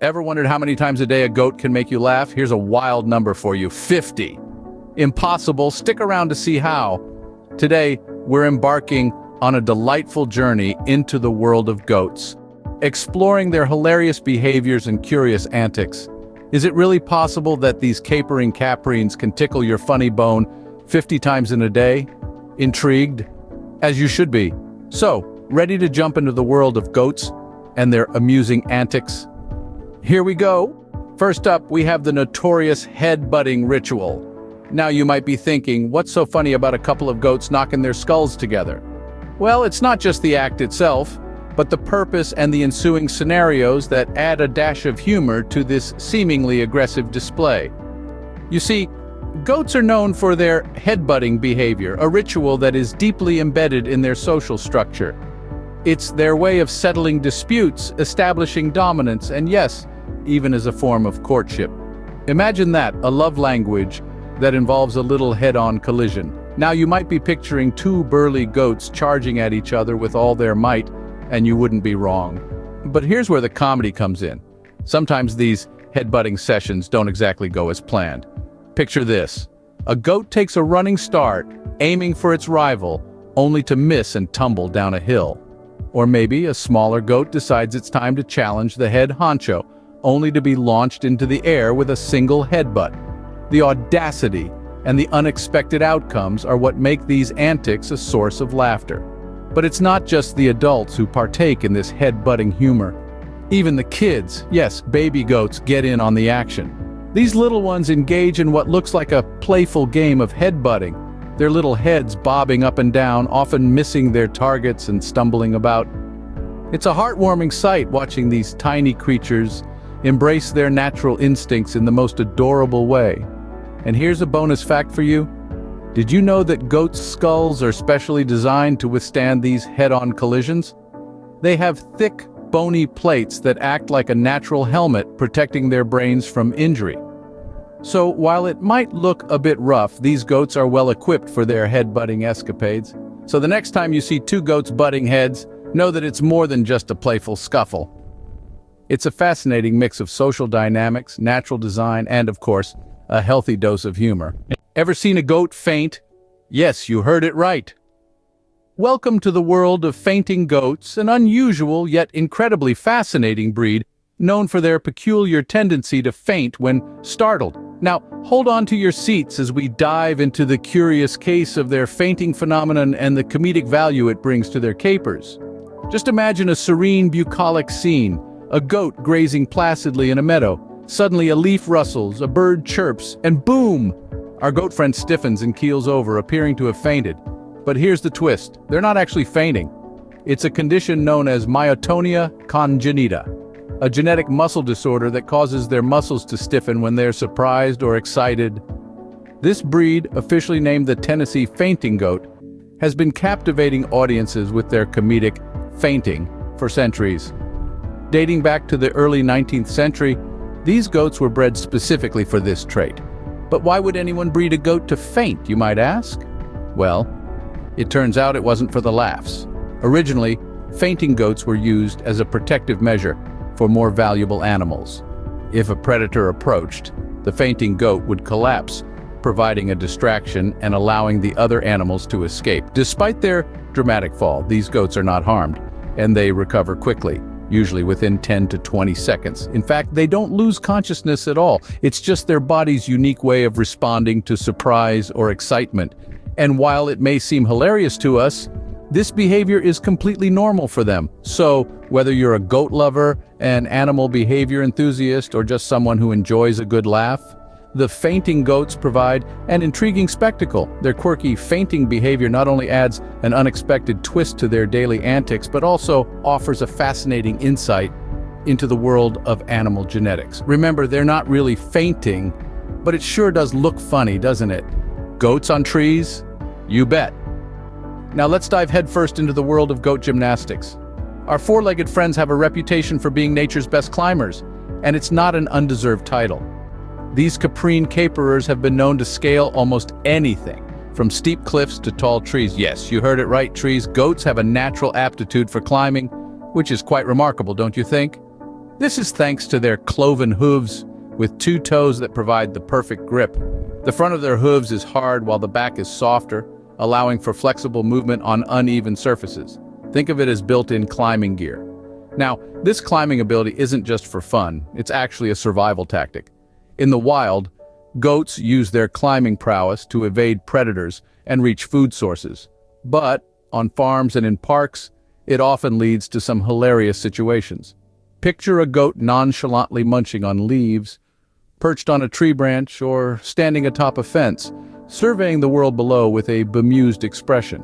Ever wondered how many times a day a goat can make you laugh? Here's a wild number for you, 50. Impossible, stick around to see how. Today, we're embarking on a delightful journey into the world of goats, exploring their hilarious behaviors and curious antics. Is it really possible that these capering caprines can tickle your funny bone 50 times in a day? Intrigued? As you should be. So, ready to jump into the world of goats and their amusing antics? Here we go. First up, we have the notorious head-butting ritual. Now you might be thinking, what's so funny about a couple of goats knocking their skulls together? Well, it's not just the act itself, but the purpose and the ensuing scenarios that add a dash of humor to this seemingly aggressive display. You see, goats are known for their head-butting behavior, a ritual that is deeply embedded in their social structure. It's their way of settling disputes, establishing dominance, and yes, even as a form of courtship. Imagine that, a love language that involves a little head-on collision. Now you might be picturing two burly goats charging at each other with all their might, and you wouldn't be wrong. But here's where the comedy comes in. Sometimes these head-butting sessions don't exactly go as planned. Picture this. A goat takes a running start, aiming for its rival, only to miss and tumble down a hill. Or maybe a smaller goat decides it's time to challenge the head honcho, only to be launched into the air with a single headbutt. The audacity and the unexpected outcomes are what make these antics a source of laughter. But it's not just the adults who partake in this head-butting humor. Even the kids, yes, baby goats, get in on the action. These little ones engage in what looks like a playful game of head-butting, their little heads bobbing up and down, often missing their targets and stumbling about. It's a heartwarming sight watching these tiny creatures embrace their natural instincts in the most adorable way. And here's a bonus fact for you. Did you know that goats' skulls are specially designed to withstand these head-on collisions? They have thick, bony plates that act like a natural helmet, protecting their brains from injury. So while it might look a bit rough, these goats are well equipped for their head-butting escapades. So the next time you see two goats butting heads, know that it's more than just a playful scuffle. It's a fascinating mix of social dynamics, natural design, and of course, a healthy dose of humor. Ever seen a goat faint? Yes, you heard it right. Welcome to the world of fainting goats, an unusual yet incredibly fascinating breed known for their peculiar tendency to faint when startled. Now, hold on to your seats as we dive into the curious case of their fainting phenomenon and the comedic value it brings to their capers. Just imagine a serene, bucolic scene, a goat grazing placidly in a meadow. Suddenly a leaf rustles, a bird chirps, and boom! Our goat friend stiffens and keels over, appearing to have fainted. But here's the twist. They're not actually fainting. It's a condition known as myotonia congenita, a genetic muscle disorder that causes their muscles to stiffen when they're surprised or excited. This breed, officially named the Tennessee fainting goat, has been captivating audiences with their comedic fainting for centuries. Dating back to the early 19th century, these goats were bred specifically for this trait. But why would anyone breed a goat to faint, you might ask? Well, it turns out it wasn't for the laughs. Originally, fainting goats were used as a protective measure for more valuable animals. If a predator approached, the fainting goat would collapse, providing a distraction and allowing the other animals to escape. Despite their dramatic fall, these goats are not harmed, and they recover quickly, usually within 10 to 20 seconds. In fact, they don't lose consciousness at all. It's just their body's unique way of responding to surprise or excitement. And while it may seem hilarious to us, this behavior is completely normal for them. So, whether you're a goat lover, an animal behavior enthusiast, or just someone who enjoys a good laugh, the fainting goats provide an intriguing spectacle. Their quirky fainting behavior not only adds an unexpected twist to their daily antics, but also offers a fascinating insight into the world of animal genetics. Remember, they're not really fainting, but it sure does look funny, doesn't it? Goats on trees? You bet. Now let's dive headfirst into the world of goat gymnastics. Our four-legged friends have a reputation for being nature's best climbers, and it's not an undeserved title. These Caprine caperers have been known to scale almost anything, from steep cliffs to tall trees. Yes, you heard it right, trees. Goats have a natural aptitude for climbing, which is quite remarkable, don't you think? This is thanks to their cloven hooves with two toes that provide the perfect grip. The front of their hooves is hard while the back is softer, allowing for flexible movement on uneven surfaces. Think of it as built-in climbing gear. Now, this climbing ability isn't just for fun, it's actually a survival tactic. In the wild, goats use their climbing prowess to evade predators and reach food sources. But, on farms and in parks, it often leads to some hilarious situations. Picture a goat nonchalantly munching on leaves, perched on a tree branch, or standing atop a fence, surveying the world below with a bemused expression.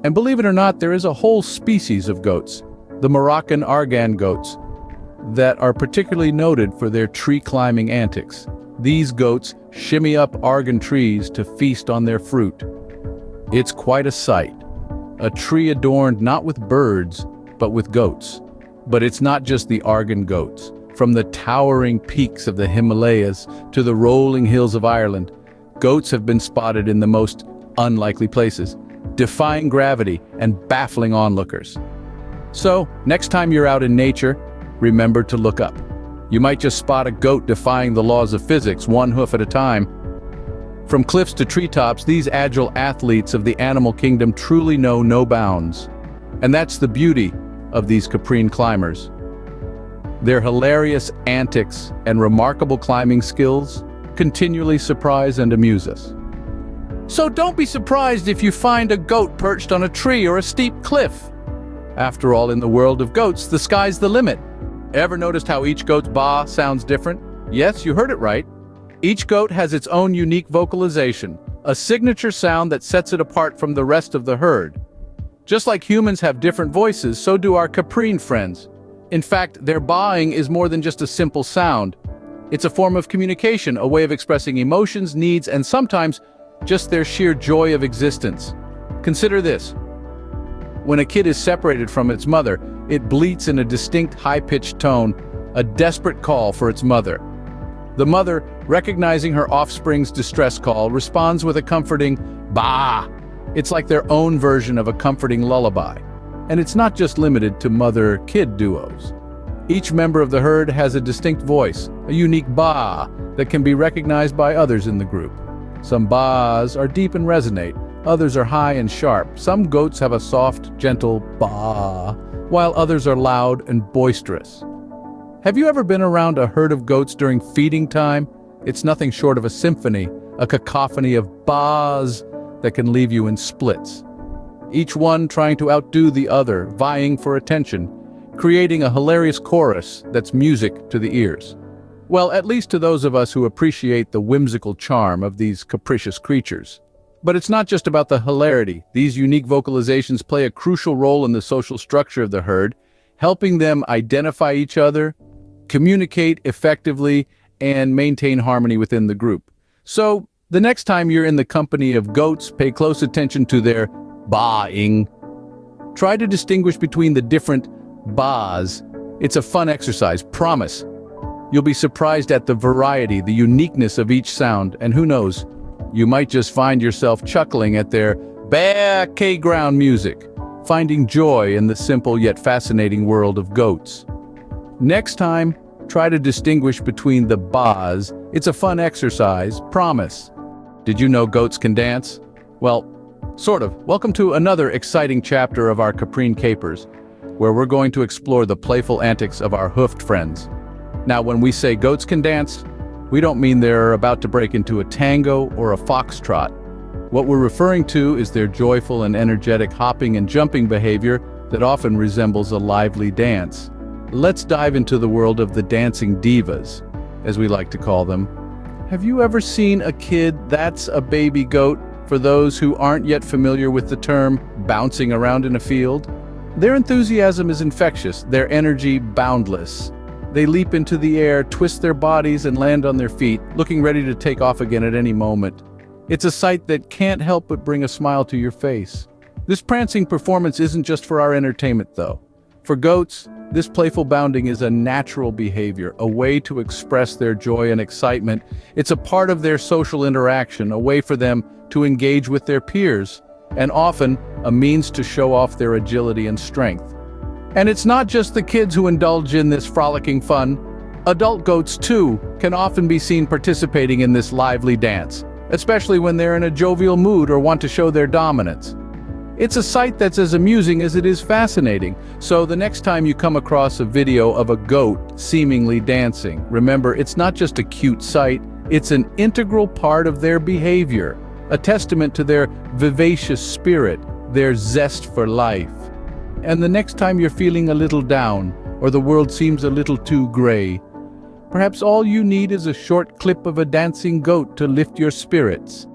And believe it or not, there is a whole species of goats, the Moroccan Argan goats, that are particularly noted for their tree-climbing antics. These goats shimmy up argan trees to feast on their fruit. It's quite a sight. A tree adorned not with birds, but with goats. But it's not just the argan goats. From the towering peaks of the Himalayas to the rolling hills of Ireland, goats have been spotted in the most unlikely places, defying gravity and baffling onlookers. So, next time you're out in nature, remember to look up. You might just spot a goat defying the laws of physics, one hoof at a time. From cliffs to treetops, these agile athletes of the animal kingdom truly know no bounds. And that's the beauty of these Caprine climbers. Their hilarious antics and remarkable climbing skills continually surprise and amuse us. So don't be surprised if you find a goat perched on a tree or a steep cliff. After all, in the world of goats, the sky's the limit. Ever noticed how each goat's baa sounds different? Yes, you heard it right. Each goat has its own unique vocalization, a signature sound that sets it apart from the rest of the herd. Just like humans have different voices, so do our Caprine friends. In fact, their baa'ing is more than just a simple sound. It's a form of communication, a way of expressing emotions, needs, and sometimes just their sheer joy of existence. Consider this. When a kid is separated from its mother, it bleats in a distinct high-pitched tone, a desperate call for its mother. The mother, recognizing her offspring's distress call, responds with a comforting baa. It's like their own version of a comforting lullaby. And it's not just limited to mother-kid duos. Each member of the herd has a distinct voice, a unique baa that can be recognized by others in the group. Some baas are deep and resonate, others are high and sharp. Some goats have a soft, gentle baa, while others are loud and boisterous. Have you ever been around a herd of goats during feeding time? It's nothing short of a symphony, a cacophony of baas that can leave you in splits. Each one trying to outdo the other, vying for attention, creating a hilarious chorus that's music to the ears. Well, at least to those of us who appreciate the whimsical charm of these capricious creatures. But it's not just about the hilarity. These unique vocalizations play a crucial role in the social structure of the herd, helping them identify each other, communicate effectively, and maintain harmony within the group. So, the next time you're in the company of goats, pay close attention to their baa'ing. Try to distinguish between the different baas. It's a fun exercise, promise. You'll be surprised at the variety, the uniqueness of each sound, and who knows, you might just find yourself chuckling at their background music, finding joy in the simple yet fascinating world of goats. Next time, try to distinguish between the baas. It's a fun exercise, promise. Did you know goats can dance? Well, sort of. Welcome to another exciting chapter of our Caprine Capers, where we're going to explore the playful antics of our hoofed friends. Now, when we say goats can dance, we don't mean they're about to break into a tango or a foxtrot. What we're referring to is their joyful and energetic hopping and jumping behavior that often resembles a lively dance. Let's dive into the world of the dancing divas, as we like to call them. Have you ever seen a kid that's a baby goat, for those who aren't yet familiar with the term bouncing around in a field? Their enthusiasm is infectious, their energy boundless. They leap into the air, twist their bodies, and land on their feet, looking ready to take off again at any moment. It's a sight that can't help but bring a smile to your face. This prancing performance isn't just for our entertainment, though. For goats, this playful bounding is a natural behavior, a way to express their joy and excitement. It's a part of their social interaction, a way for them to engage with their peers, and often a means to show off their agility and strength. And it's not just the kids who indulge in this frolicking fun. Adult goats, too, can often be seen participating in this lively dance, especially when they're in a jovial mood or want to show their dominance. It's a sight that's as amusing as it is fascinating, so the next time you come across a video of a goat seemingly dancing, remember, it's not just a cute sight, it's an integral part of their behavior, a testament to their vivacious spirit, their zest for life. And the next time you're feeling a little down, or the world seems a little too gray, perhaps all you need is a short clip of a dancing goat to lift your spirits.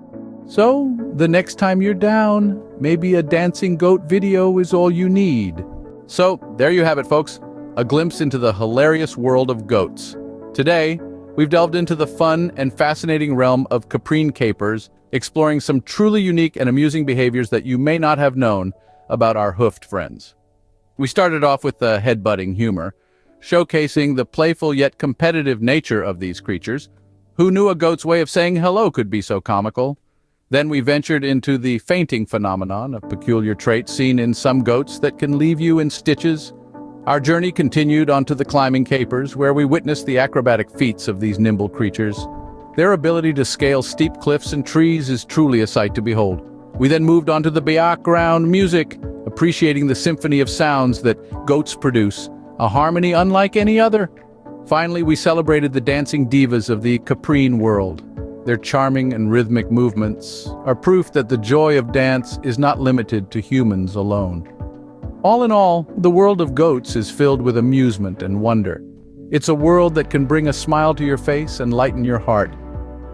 So, the next time you're down, maybe a dancing goat video is all you need. So, there you have it, folks. A glimpse into the hilarious world of goats. Today, we've delved into the fun and fascinating realm of caprine capers, exploring some truly unique and amusing behaviors that you may not have known about our hoofed friends. We started off with the head-butting humor, showcasing the playful yet competitive nature of these creatures. Who knew a goat's way of saying hello could be so comical? Then we ventured into the fainting phenomenon, a peculiar trait seen in some goats that can leave you in stitches. Our journey continued onto the climbing capers, where we witnessed the acrobatic feats of these nimble creatures. Their ability to scale steep cliffs and trees is truly a sight to behold. We then moved on to the background music, appreciating the symphony of sounds that goats produce, a harmony unlike any other. Finally, we celebrated the dancing divas of the caprine world. Their charming and rhythmic movements are proof that the joy of dance is not limited to humans alone. All in all, the world of goats is filled with amusement and wonder. It's a world that can bring a smile to your face and lighten your heart.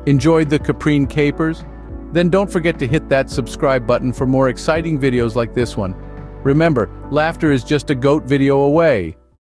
Enjoyed the caprine capers? Then don't forget to hit that subscribe button for more exciting videos like this one. Remember, laughter is just a goat video away.